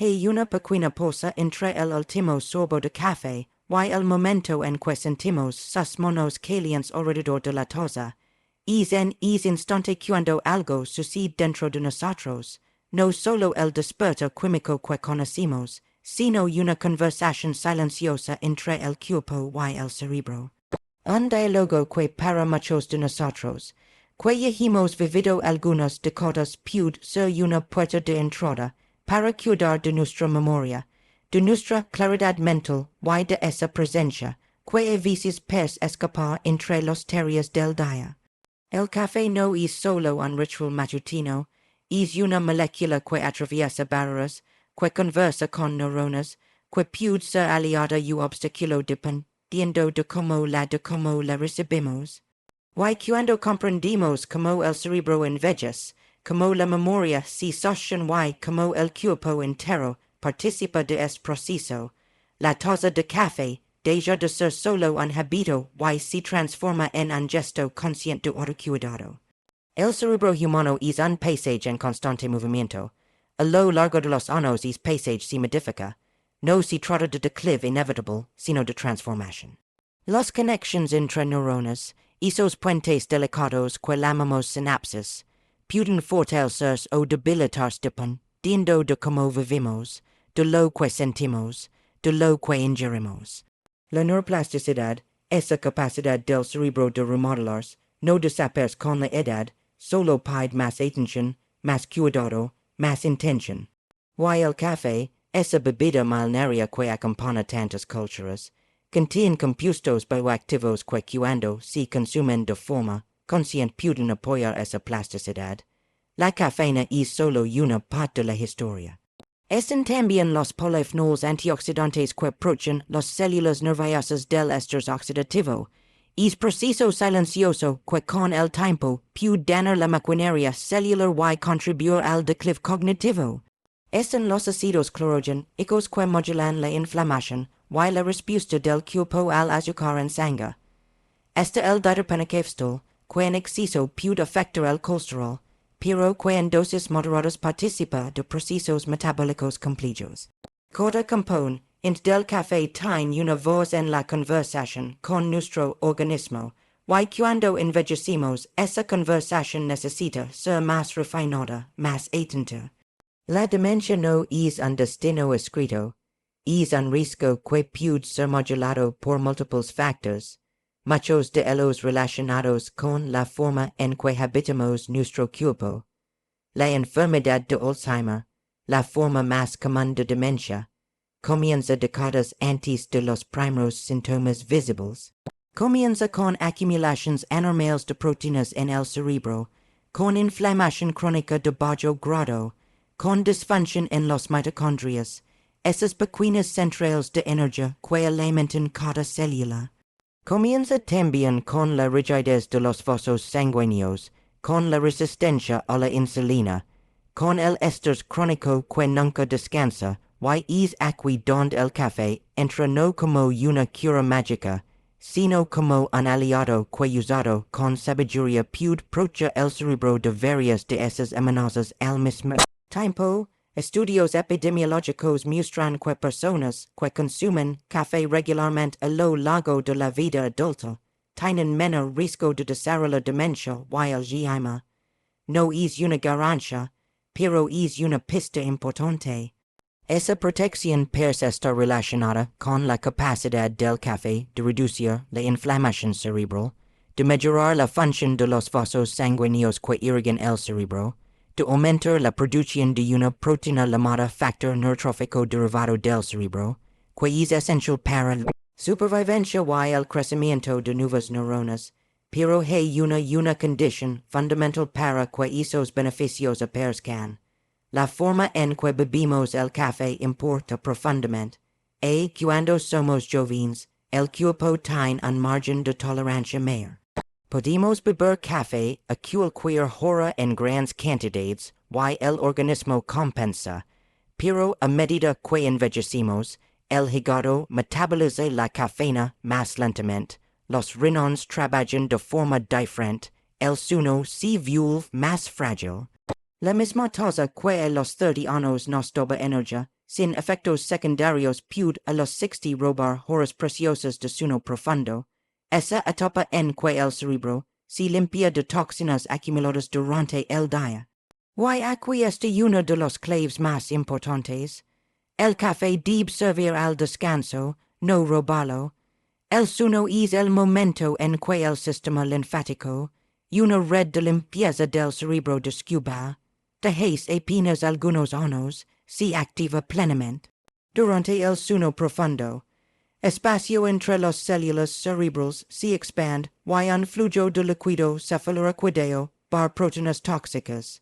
Hey una pequeña posa entre el último sorbo de café, y el momento en que sentimos sus monos calientes alrededor de la taza. Es en ese instante cuando algo sucede dentro de nosotros, no solo el despertar químico que conocimos, sino una conversación silenciosa entre el cuerpo y el cerebro. Un diálogo que para muchos de nosotros, que ya hemos vivido algunas décadas puede ser una puerta de entrada para cuidar de nuestra memoria, de nuestra claridad mental y de esa presencia, que a veces parece escapar entre las tareas del día. El café no es solo un ritual matutino, es una molécula que atraviesa barreras, que conversa con neuronas, que puede ser aliada y obstáculo dependiendo de cómo la recibimos. Y cuando comprendimos cómo el cerebro envejece, cómo la memoria se sostiene y cómo el cuerpo entero participa de este proceso, la taza de café deja de ser solo un hábito y se transforma en un gesto consciente de autocuidado. El cerebro humano es un paisaje en constante movimiento. A lo largo de los años ese paisaje se modifica. No se trata de declive inevitable, sino de transformación. Las conexiones entre neuronas, esos puentes delicados que llamamos sinapsis, pueden fortalecerse o debilitarse dependiendo de cómo vivimos, de lo que sentimos, de lo que ingerimos. La neuroplasticidad, esa capacidad del cerebro de remodelarse, no desaparece con la edad, solo pide más atención, más cuidado, más intención. Y el café, esa bebida milenaria que acompaña tantas culturas, contiene compuestos bioactivos que cuando se consumen de forma consciente pueden apoyar esa plasticidad. La cafeína es solo una parte de la historia. Están también los polifenols antioxidantes que protegen las células nerviosas del estrés oxidativo. Es proceso silencioso que con el tiempo puede dañar la maquinaria celular y contribuir al declive cognitivo. Están los ácidos clorogénicos que modulan la inflamación y la respuesta del cuerpo al azúcar en sangre. Está el diterpenoquefstol, que en exceso puede afectar el colesterol, pero que en dosis moderadas participa de procesos metabólicos complejos. Cada componente del café tiene una voz en la conversación con nuestro organismo, y cuando envejecemos, esa conversación necesita ser más refinada, más atenta. La demencia no es un destino escrito, es un riesgo que puede ser modulado por múltiples factores, muchos de ellos relacionados con la forma en que habitamos nuestro cuerpo. La enfermedad de Alzheimer, la forma más común de demencia, comienza décadas antes de los primeros síntomas visibles. Comienza con acumulaciones anormales de proteínas en el cerebro, con inflamación crónica de bajo grado, con disfunción en los mitocondrias, esas pequeñas centrales de energía que alimentan cada célula. Comienza también con la rigidez de los vasos sanguíneos, con la resistencia a la insulina, con el estrés crónico que nunca descansa, y es aquí donde el café entra no como una cura mágica, sino como un aliado que usado con sabiduría puede proteger el cerebro de varias de esas amenazas al mismo tiempo. Estudios epidemiológicos muestran que personas que consumen café regularmente a lo largo de la vida adulta tienen menor riesgo de desarrollar demencia y Alzheimer. No es una garantía, pero es una pista importante. Esa protección parece estar relacionada con la capacidad del café de reducir la inflamación cerebral, de mejorar la función de los vasos sanguíneos que irrigan el cerebro, de aumentar la producción de una proteína llamada factor neurotrófico derivado del cerebro, que es esencial para la supervivencia y el crecimiento de nuevas neuronas, pero hay una condición fundamental para que esos beneficios aparezcan. La forma en que bebimos el café importa profundamente, y cuando somos jóvenes, el cuerpo tiene un margen de tolerancia mayor. Podemos beber café a cualquier hora en grandes cantidades y el organismo compensa, pero a medida que envejecemos, el hígado metaboliza la cafeína más lentamente, los riñones trabajan de forma diferente, el sueño se vuelve más frágil. La misma tosa que a los 30 años nos doba energía, sin efectos secundarios puede a los 60 robar horas preciosas de sueño profundo. Esa etapa en que el cerebro se limpia de toxinas acumuladas durante el día. Y aquí está uno de los claves más importantes. El café debe servir al descanso, no robarlo. El sueño es el momento en que el sistema linfático, una red de limpieza del cerebro descuba, dejáis apenas algunos años, se activa plenamente. Durante el sueño profundo, espacio entre las células cerebrales se expande y un flujo de líquido cefalorraquídeo por proteínas tóxicas,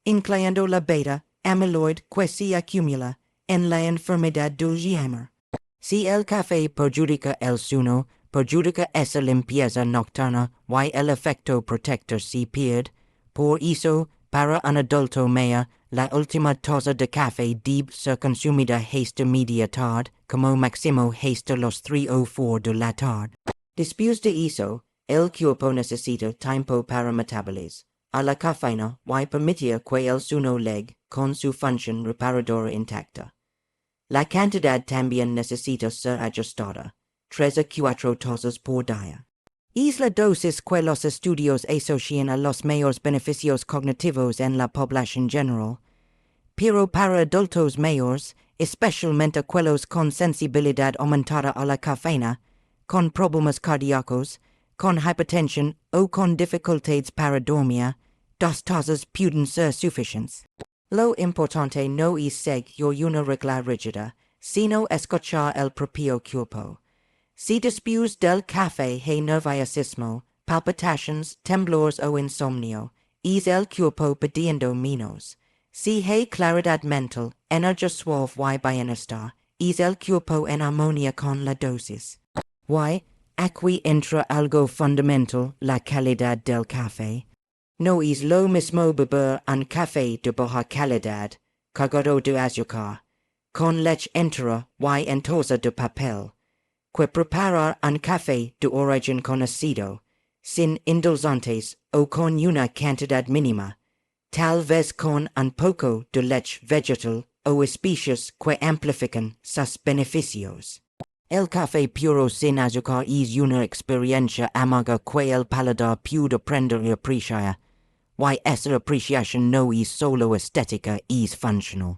incluyendo la beta amyloid que se acumula en la enfermedad de Alzheimer. Si el café perjudica el sueño, perjudica esa limpieza nocturna y el efecto protector se pierde. Por eso, para un adulto mayor, la última taza de café debe ser consumida hasta media tarde, como máximo hasta los 3 o 4 de la tarde. Después de eso, el cuerpo necesita tiempo para metabolizar a la cafeína y permitir que el sueño llegue con su función reparadora intacta. La cantidad también necesita ser ajustada, 3 a 4 tazas por día. Es la dosis que los estudios asocian a los mayores beneficios cognitivos en la población general. Pero para adultos mayores, especialmente aquellos con sensibilidad aumentada a la cafeína, con problemas cardíacos, con hipertensión o con dificultades para dormir, 2 tazas pueden ser suficientes. Lo importante no es seguir una regla rígida, sino escuchar el propio cuerpo. Si después del café hay nerviosismo, palpitaciones, temblores o insomnio, es el cuerpo pidiendo menos. Si hay claridad mental, energía suave y bienestar, es el cuerpo en armonía con la dosis. Y, aquí entra algo fundamental, la calidad del café. No es lo mismo beber un café de baja calidad, cargado de azúcar, con leche entera y en taza de papel, que preparar un café de origen conocido, sin endulzantes o con una cantidad mínima, tal vez con un poco de leche vegetal o especias que amplifican sus beneficios. El café puro sin azúcar es una experiencia amarga que el paladar puede aprender y apreciar. Y esa apreciación no es solo estética, es funcional.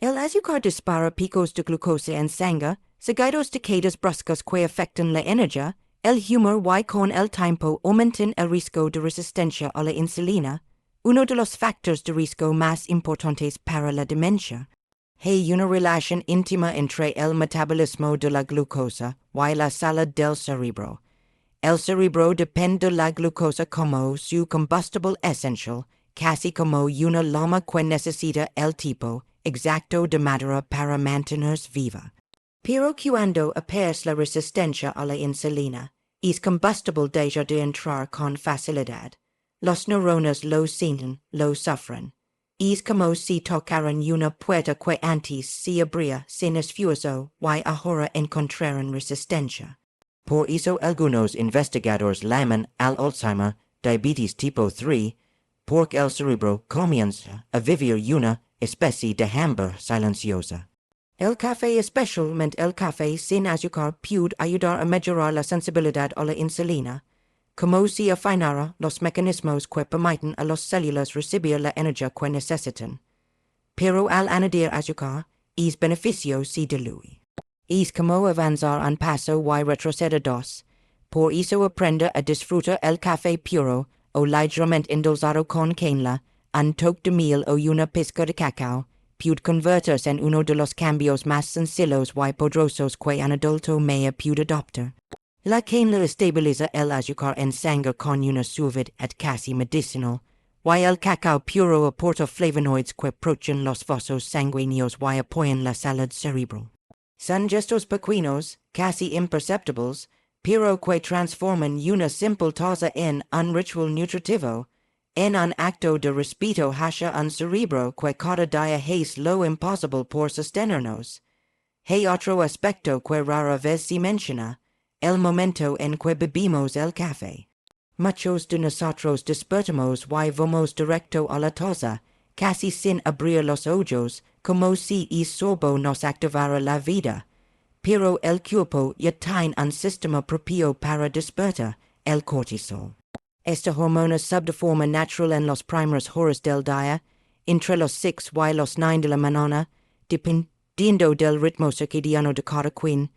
El azúcar dispara picos de glucosa en sangre, seguidos de caídas bruscas que afectan la energía, el humor y con el tiempo aumentan el riesgo de resistencia a la insulina, uno de los factores de riesgo más importantes para la demencia. Hay una relación íntima entre el metabolismo de la glucosa y la salud del cerebro. El cerebro depende de la glucosa como su combustible esencial, casi como una llama que necesita el tipo exacto de madera para mantenerse viva. Pero cuando aparece la resistencia a la insulina, es combustible deja de entrar con facilidad. Los neuronas lo sienten, lo sufren. Es como si tocaran una puerta que antes se abría sin esfuerzo y ahora encontraran resistencia. Por eso algunos investigadores llaman al Alzheimer diabetes tipo 3, porque el cerebro comienza a vivir una especie de hambre silenciosa. El café, especialmente el café sin azúcar, puede ayudar a mejorar la sensibilidad a la insulina, como si afinara los mecanismos que permiten a las células recibir la energía que necesitan. Pero al añadir azúcar, es beneficio se diluye. Es como avanzar un paso y retroceder dos. Por eso aprende a disfrutar el café puro o ligeramente endulzado con canela, un toque de miel o una pizca de cacao, puede convertirse en uno de los cambios más sencillos y poderosos que un adulto mayor puede adoptar. La canela estabiliza el azúcar en sangre con una suavidad casi medicinal, y el cacao puro aporta flavonoides que protegen los vasos sanguíneos y apoyan la salud cerebral. Son gestos pequeños, casi imperceptibles, pero que transforman una simple taza en un ritual nutritivo, en un acto de respeto hacia un cerebro que cada día es lo imposible por sostenernos. Hay otro aspecto que rara vez se menciona, el momento en que bebimos el café. Muchos de nosotros despertamos y vamos directo a la taza, casi sin abrir los ojos, como si y sorbo nos activara la vida. Pero el cuerpo ya tiene un sistema propio para despertar, el cortisol. Esta hormona subdeforma natural en los primeros horas del día, entre los 6 y los 9 de la mañana, dependiendo del ritmo circadiano de cada quien.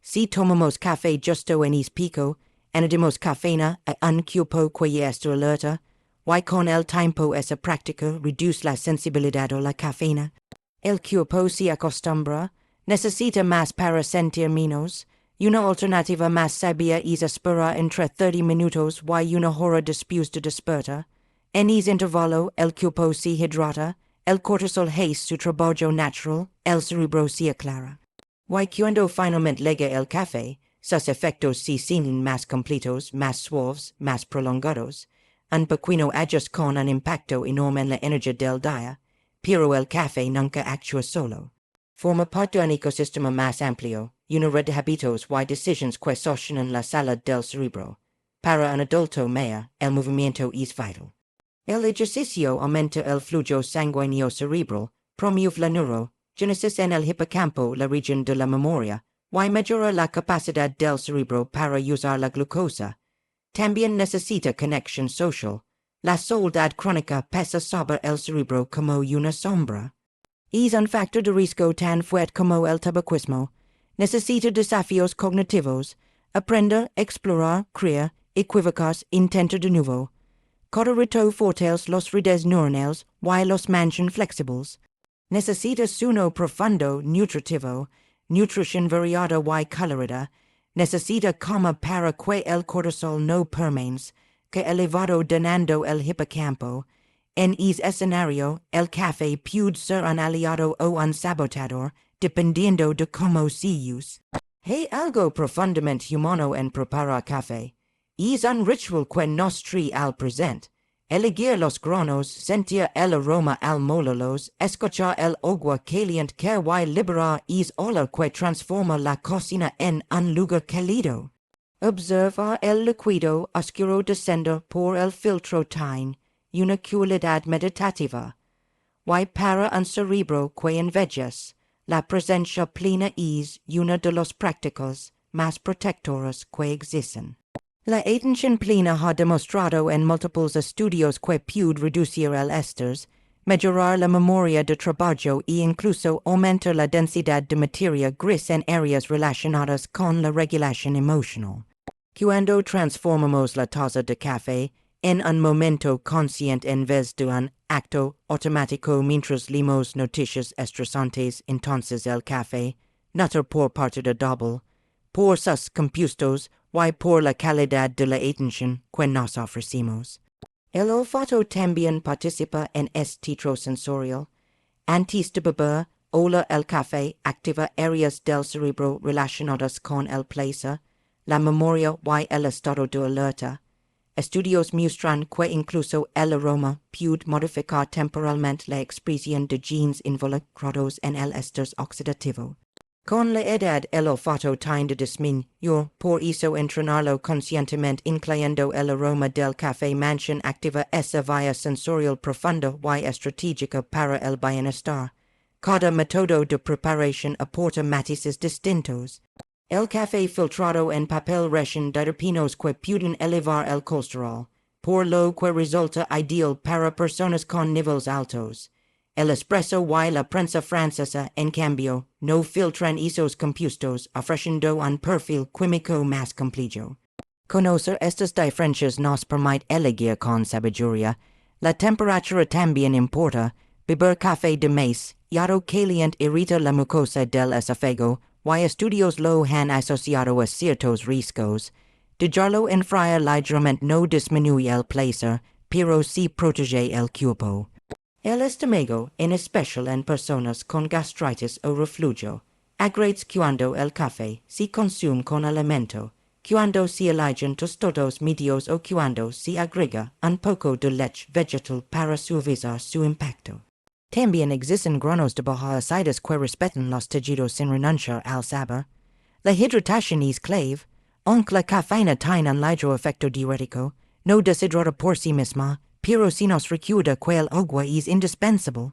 Si tomamos café justo en es pico, añadimos cafeína a un cuerpo que ya está alerta, y con el tiempo esa práctica reduce la sensibilidad a la cafeína. El cuerpo se acostumbra, necesita más para sentir menos, y una alternativa más sabia es esperar entre 30 minutos y una hora después de despertar. En ese intervalo, el cuerpo se hidrata, el cortisol hace su trabajo natural, el cerebro se aclara. Y cuando finalmente llega el café, sus efectos se sienten más completos, más suaves, más prolongados. Un pequeño ajuste con un impacto enorme en la energía del día, pero el café nunca actúa solo. Forma parte de un ecosistema más amplio, una red de hábitos y decisiones que sostienen la salud del cerebro. Para un adulto mayor, el movimiento es vital. El ejercicio aumenta el flujo sanguíneo cerebral, promueve la neurogénesis en el hipocampo, la región de la memoria, y mejora la capacidad del cerebro para usar la glucosa. También necesita conexión social. La soledad crónica pesa sobre el cerebro como una sombra. Es un factor de riesgo tan fuerte como el tabaquismo. Necesita desafíos cognitivos. Aprender, explorar, crear, equivocarse, intentar de nuevo. Cada reto fortalece los redes neuronales y los mantiene flexibles. Necesita sueño profundo, nutritivo, nutrición variada y colorida. Necesita cama para que el cortisol no permanezca elevado dañando el hipocampo. En ese escenario, el café puede ser un aliado o un sabotador, dependiendo de cómo se use. Hay algo profundamente humano en preparar café. Es un ritual que nos trae al presente. Elegir los granos, sentir el aroma al molerlos, escuchar el agua caliente que y liberar es olor que transforma la cocina en un lugar cálido. Observar el líquido oscuro descender por el filtro tiene una cualidad meditativa. Y para un cerebro que envejeces, la presencia plena es una de las prácticas más protectoras que existen. La atención plena ha demostrado en múltiples estudios que puede reducir el estrés, mejorar la memoria de trabajo e incluso aumentar la densidad de materia gris en áreas relacionadas con la regulación emocional. Cuando transformamos la taza de café en un momento consciente en vez de un acto automático mientras leemos noticias estresantes, entonces el café, no por parte de double, por sus compuestos y por la calidad de la atención que nos ofrecemos. El olfato también participa en este teatro sensorial. Antes de beber, oler el café activa áreas del cerebro relacionadas con el placer, la memoria y el estado de alerta. Estudios muestran que incluso el aroma puede modificar temporalmente la expresión de genes involucrados en el estrés oxidativo. Con la edad el olfato tiende a disminuir, por eso entrenarlo conscientemente incluyendo el aroma del café mantiene activa esa vía sensorial profunda y estratégica para el bienestar. Cada método de preparación aporta matices distintos. El café filtrado en papel recién de terpenos que pueden elevar el colesterol, por lo que resulta ideal para personas con niveles altos. El espresso y la prensa francesa, en cambio, no filtran esos compuestos, ofreciendo un perfil químico más complejo. Conocer estas diferencias nos permite elegir con sabiduría. La temperatura también importa. Beber café de más, yado caliente irrita la mucosa del esófago, y estudios lo han asociado a ciertos riesgos. Dejarlo enfriar ligeramente no disminuye el placer, pero sí protege el cuerpo. El estómago, en especial en personas con gastritis o reflujo, agrede cuando el café se consume con alimento, cuando se eligen tostados medios o cuando se agrega un poco de leche vegetal para suavizar su impacto. También existen granos de baja acidez que respetan los tejidos sin renunciar al sabor. La hidratación es clave, aunque la cafeína tiene un ligero efecto diurético, no deshidrata por sí misma, pero si nos recuerda que el agua es indispensable.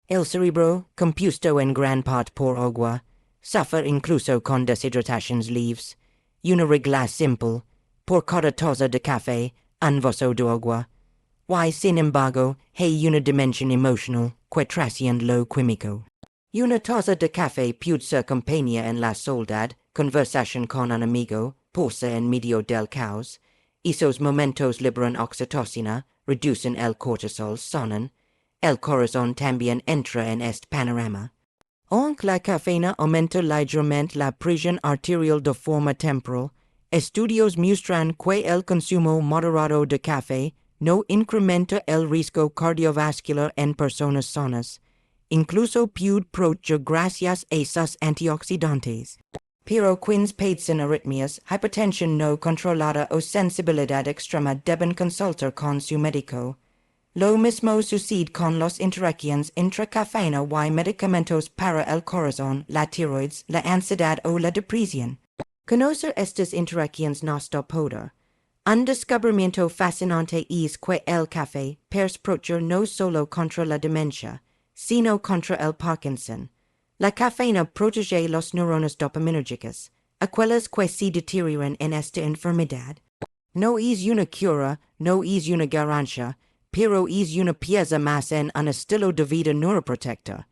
El cerebro, compuesto en gran parte por agua, sufre incluso con deshidrataciones leves. Una regla simple, por cada taza de café, un vaso de agua. Y sin embargo, hay una dimensión emocional que trasciende lo químico. Una taza de café puede ser compañía en la soledad, conversación con un amigo, pausa en medio del caos. Esos momentos liberan oxitocina, reducen el cortisol, sonan. El corazón también entra en este panorama. Aunque la cafeína aumenta ligeramente la presión arterial de forma temporal, estudios muestran que el consumo moderado de café no incrementa el riesgo cardiovascular en personas sanas. Incluso puede proteger gracias a sus antioxidantes. Pero quienes padecen arritmias, hipertensión no controlada o sensibilidad extrema deben consultar con su médico. Lo mismo sucede con las interacciones entre cafeína y medicamentos para el corazón, la tiroides, la ansiedad o la depresión. Conocer estas interacciones nos da poder. Un descubrimiento fascinante es que el café puede proteger no solo contra la demencia, sino contra el Parkinson. La cafeína protege las neuronas dopaminérgicas, aquellas que se deterioran en esta enfermedad. No es una cura, no es una garantía, pero es una pieza más en un estilo de vida neuroprotector.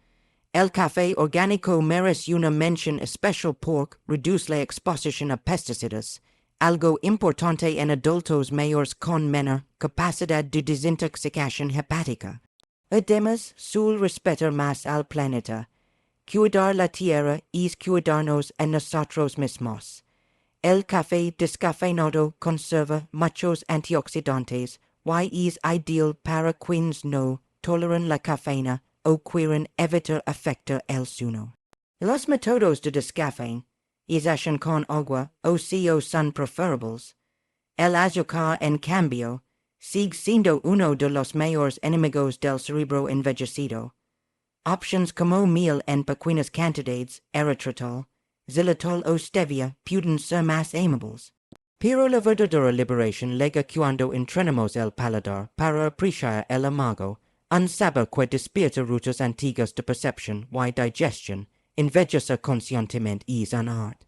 El café orgánico merece una mención especial porque reduce la exposición a pesticidas, algo importante en adultos mayores con menor capacidad de desintoxicación hepática. Además, suele respetar más al planeta. Cuidar la tierra es cuidarnos a nosotros mismos. El café descafeinado conserva muchos antioxidantes, y es ideal para quienes no toleran la cafeína o quieren evitar afectar el sueño. Los métodos de descafeína, hacen con agua o CO son preferibles. El azúcar, en cambio, sigue siendo uno de los mayores enemigos del cerebro envejecido. Options como miel en pequeñas cantidades, erythritol, xylitol o stevia pueden ser más amables. Pero la verdadera liberación llega cuando entrenamos el paladar para apreciar el amargo, un sabor que despierta rutas antiguas de percepción y digestión, envejecer conscientemente es un arte.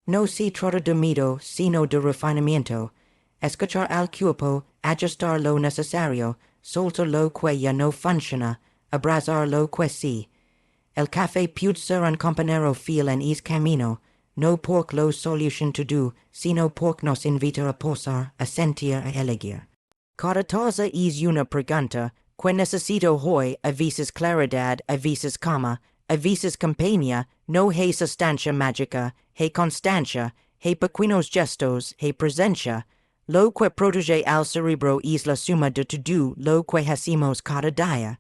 No se trata de miedo, sino de refinamiento. Escuchar al cuerpo, ajustar lo necesario, soltar lo que ya no funciona, abrazar lo que sí. El café puede ser un compañero fiel en ese camino, no porque lo solucione todo, sino porque nos invita a posar, a sentir, a elegir. Cada taza es una pregunta que necesito hoy, a veces claridad, a veces calma, a veces compañía, no hay sustancia mágica, hay constancia, hay pequeños gestos, hay presencia. Lo que protege al cerebro es la suma de todo lo que hacemos cada día.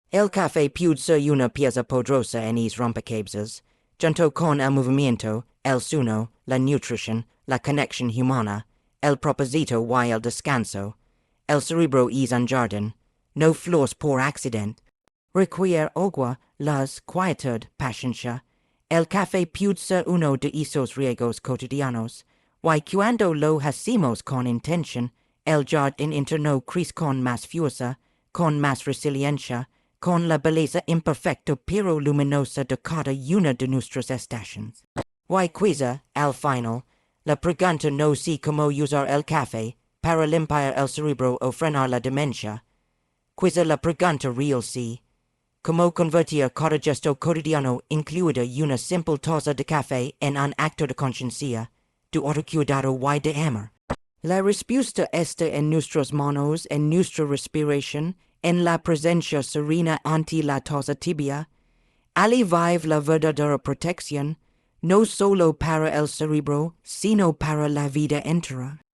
El café puede ser una pieza poderosa en es rompecabezas, junto con el movimiento, el sueño, la nutrición, la conexión humana, el propósito y el descanso. El cerebro es un jardín, no flores por accidente. Requiere agua, luz, quietud, paciencia. El café puede ser uno de esos riegos cotidianos, y cuando lo hacemos con intención, el jardín interno crece con más fuerza, con más resiliencia, con la belleza imperfecta pero luminosa de cada una de nuestras estaciones. Y quizá, al final, la pregunta no sé cómo usar el café para limpiar el cerebro o frenar la demencia. Quizá la pregunta real sí. ¿Cómo convertir cada gesto cotidiano, incluida una simple taza de café, en un acto de conciencia, de autocuidado y de amor? La respuesta está en nuestras manos, en nuestra respiración, en la presencia serena ante la taza tibia. Allí vive la verdadera protección, no solo para el cerebro, sino para la vida entera.